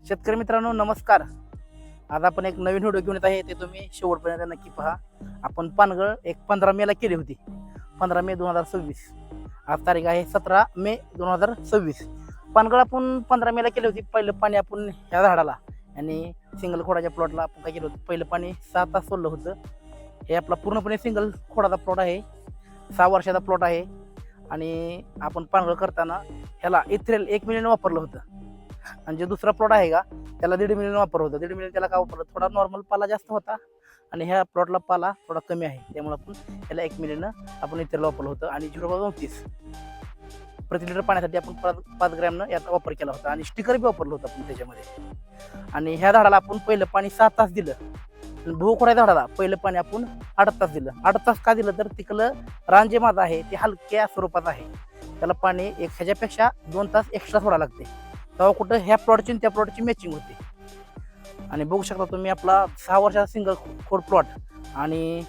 शेतकरी मित्रांनो नमस्कार. आज आपण एक नवीन व्हिडिओ घेऊन येत आहे, ते तुम्ही शेवटपर्यंत नक्की पहा. आपण पानगळ एक 15 मेला केली होती, 15 मे 2026. आज तारीख आहे 17 मे 2026. पानगळ आपण 15 मेला केली होती. पहिलं पाणी आपण ह्या झाडाला आणि सिंगल खोडाच्या प्लॉटला आपण काय केलं होतं, पहिलं पाणी 6 तास सोडलं होतं. हे आपला पूर्णपणे सिंगल खोडाचा प्लॉट आहे, 6 वर्षाचा प्लॉट आहे. आणि आपण पानगळ करताना ह्याला इथ्रेल 1 मिलियन वापरलं होतं. आणि जे दुसरा प्लॉट आहे का त्याला 1.5 मिलियन वापर होता. 1.5 मिलियन त्याला का वापरलं, थोडा नॉर्मल पाला जास्त होता आणि ह्या प्लॉटला पाला थोडा कमी आहे, त्यामुळे आपण त्याला 1 मिलियन आपण इथेला वापरलं होतं. आणि 0.29 प्रति लिटर पाण्यासाठी आपण 5 ग्रॅमनं याचा वापर केला होता. आणि स्टिकर बी वापरलं होतं आपण त्याच्यामध्ये. आणि ह्या झाडाला आपण पहिलं पाणी 7 तास दिलं. आणि भोखोड्या झाडाला पहिलं पाणी आपण 8 तास दिलं. 8 तास का दिलं, तर तिकडलं रान जे माझं आहे ते हलक्या स्वरूपात आहे, त्याला पाणी एक ह्याच्यापेक्षा 2 तास एक्स्ट्रा सोडावं लागते. तेव्हा कुठं ह्या प्लॉटची त्या प्लॉटची मॅचिंग होते. आणि बघू शकता तुम्ही आपला 6 वर्षाचा सिंगल खोड प्लॉट आणि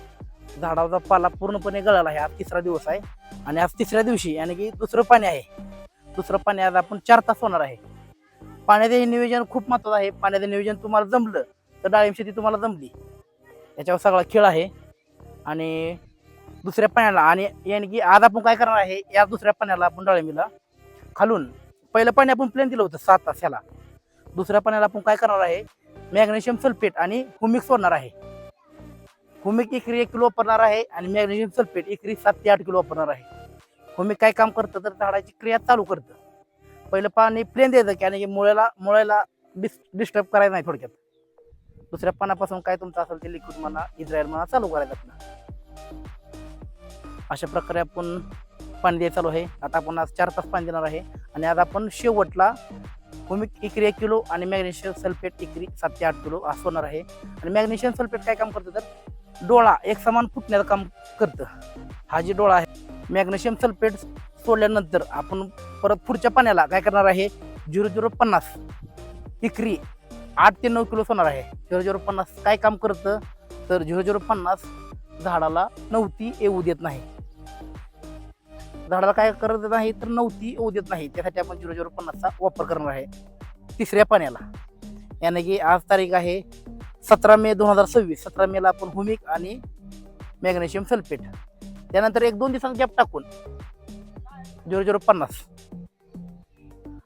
झाडाचा पाला पूर्णपणे गळाला आहे. आज 3रा दिवस आहे आणि आज 3ऱ्या दिवशी यानी की दुसरं पाणी आहे. दुसरं पाणी आज आपण 4 तास होणार आहे. पाण्याचे नियोजन खूप महत्त्वाचं आहे. पाण्याचं नियोजन तुम्हाला जमलं तर डाळिंब शेती तुम्हाला जमली, याच्यावर सगळा खेळ आहे. आणि दुसऱ्या पाण्याला आणि यानी की आज आपण काय करणार आहे, या दुसऱ्या पाण्याला आपण डाळिंबीला खालून पहिलं पाणी आपण प्लेन दिलं होतं 7 तास ह्याला. दुसऱ्या पाण्याला आपण काय करणार आहे, मॅग्नेशियम सल्फेट आणि हुमिक सोडणार आहे. हुमिक एकरी 1 किलो वापरणार आहे आणि मॅग्नेशियम सल्फेट एकरी 7 ते 8 किलो वापरणार आहे. हुमिक काय काम करतं, तर झाडाची क्रिया चालू करतं. पहिलं पाणी प्लेन द्यायचं की आणि मुळाला डिस्टर्ब करायचं नाही थोडक्यात. दुसऱ्या पाण्यापासून काय तुमचं असेल ते लिक्विड म्हणा, इस्रायल म्हणा चालू करायचं आपलं. अशा प्रकारे आपण पाणी द्यायचं चालू आहे. आता आपण आज 4 तास पाणी देणार आहे. आणि आज आपण शेवटला हुमिक एकरी 1 किलो आणि मॅग्नेशियम सल्फेट एकरी 7 ते 8 किलो असं होणार आहे. आणि मॅग्नेशियम सल्फेट काय काम करतं, तर डोळा एक समान फुटण्याचं काम करतं. हा जे डोळा आहे, मॅग्नेशियम सल्फेट सोडल्यानंतर आपण परत पुढच्या पाण्याला काय करणार आहे, 0.050 एकरी 8 ते 9 किलो होणार आहे. 0.050 काय काम करतं, तर 0.050 झाडाला नवती येऊ देत नाही. झाडाला काय करत नाही, तर नवती येऊ देत नाही. त्यासाठी आपण 0.050चा वापर करणार आहे 3ऱ्या पाण्याला. याने की आज तारीख आहे 17 मे 2026. 17 मेला आपण हुमिक आणि मॅग्नेशियम सल्फेट, त्यानंतर 1-2 दिवसांचा गॅप टाकून 0.050.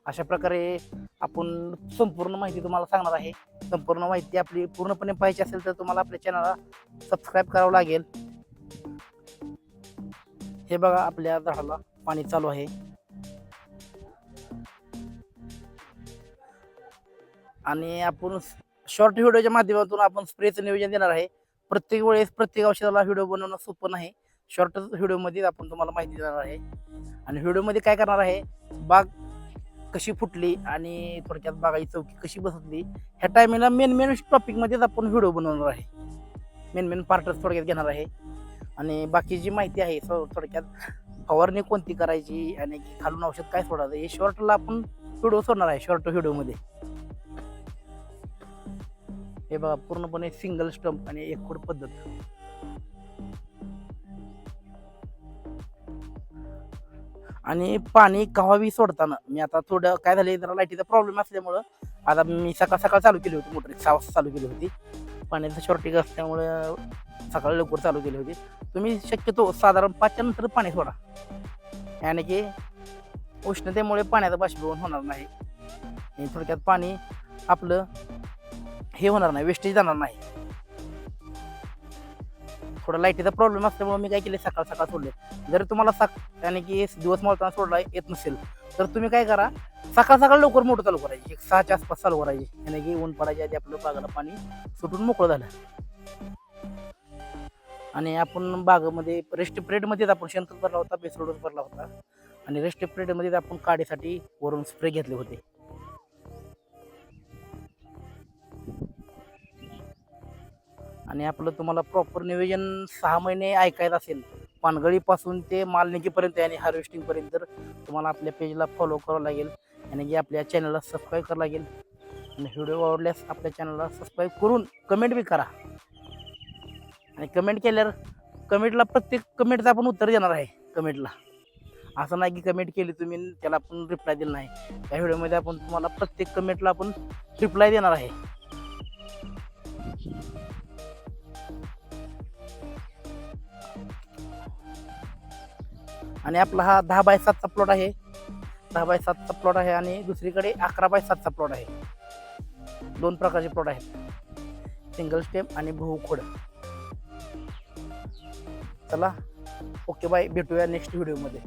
अशा प्रकारे आपण संपूर्ण माहिती तुम्हाला सांगणार आहे. संपूर्ण माहिती आपली पूर्णपणे पाहिजे असेल तर तुम्हाला आपल्या चॅनलला सबस्क्राईब करावं लागेल. हे बघा, आपल्या झाडाला पाणी चालू आहे. आणि आपण शॉर्ट व्हिडिओच्या माध्यमातून आपण स्प्रेचं नियोजन देणार आहे. प्रत्येक वेळेस प्रत्येक औषधाला व्हिडिओ बनवणं सोपं नाही. शॉर्ट व्हिडिओमध्ये आपण तुम्हाला माहिती देणार आहे. आणि व्हिडिओमध्ये काय करणार आहे, बाग कशी फुटली आणि थोडक्यात बागाची चौकी कशी बसली, ह्या टायमिंगला मेन टॉपिकमध्येच आपण व्हिडिओ बनवणार आहे. मेन पार्टच थोडक्यात घेणार आहे. आणि बाकीची माहिती आहे थोडक्यात फवारणी कोणती करायची आणि खालून औषध काय सोडायचं, हे शॉर्टला आपण व्हिडिओ सोडणार आहे. शॉर्ट व्हिडिओमध्ये हे बघा, पूर्णपणे सिंगल स्टंप आणि एक खोड पद्धत. आणि पाणी कव्हावी सोडताना मी आता थोडं काय झालं, जरा लाईटीचा प्रॉब्लेम असल्यामुळं आता मी सकाळ चालू केली होती, मोटर 6 वाजता चालू केली होती. पाण्याचं शॉर्टेज असल्यामुळं सकाळी लवकर चालू केली होती. तुम्ही शक्यतो साधारण 5च्या नंतर पाणी सोडा, याने की उष्णतेमुळे पाण्याचं बाष्पीभवन होणार नाही. आणि थोडक्यात पाणी आपलं हे होणार नाही, वेस्टेज जाणार नाही. थोडा लाईटीचा प्रॉब्लेम असल्यामुळे मी काय केले, सकाळ सोडले. जर तुम्हाला याने की दिवस मोठा सोडला येत नसेल तर तुम्ही काय करा, सकाळ लवकर मोटर चालू करायची, 6च्या आसपास चालू करायची. याने की ऊन पडायच्या आधी आपलं बागाला पाणी सुटून मोकळं झालं. आणि आपण बागेमध्ये रेस्ट पिरियडमध्येच आपण शेणखत भरला होता, बेसरोडस भरला होता. आणि रेस्ट पिरियडमध्येच आपण काढीसाठी वरून स्प्रे घेतले होते. आणि आपलं तुम्हाला प्रॉपर नियोजन 6 महिने ऐकायचं असेल, पानगळीपासून ते माल निघेपर्यंत आणि हार्वेस्टिंगपर्यंत, तर तुम्हाला आपल्या पेजला फॉलो करावं लागेल आणि की आपल्या चॅनलला सबस्क्राईब करावं लागेल. आणि व्हिडिओ आवडल्यास आपल्या चॅनलला सबस्क्राईब करून कमेंट बी करा. आणि कमेंट केल्यावर कमेंटला प्रत्येक कमेंटचं आपण उत्तर देणार आहे कमेंटला. असं नाही की कमेंट केली तुम्ही आणि त्याला आपण रिप्लाय दिला नाही. या व्हिडिओमध्ये आपण तुम्हाला प्रत्येक कमेंटला आपण रिप्लाय देणार आहे. आणि आपला हा 10x7चा प्लॉट आहे. 10x7चा प्लॉट आहे आणि दुसरीकडे 11x7चा प्लॉट आहे. 2 प्रकारचे प्लॉट आहेत, सिंगल स्टेम आणि बहुखोड. चला, ओके बाय, भेटूया नेक्स्ट व्हिडिओमध्ये.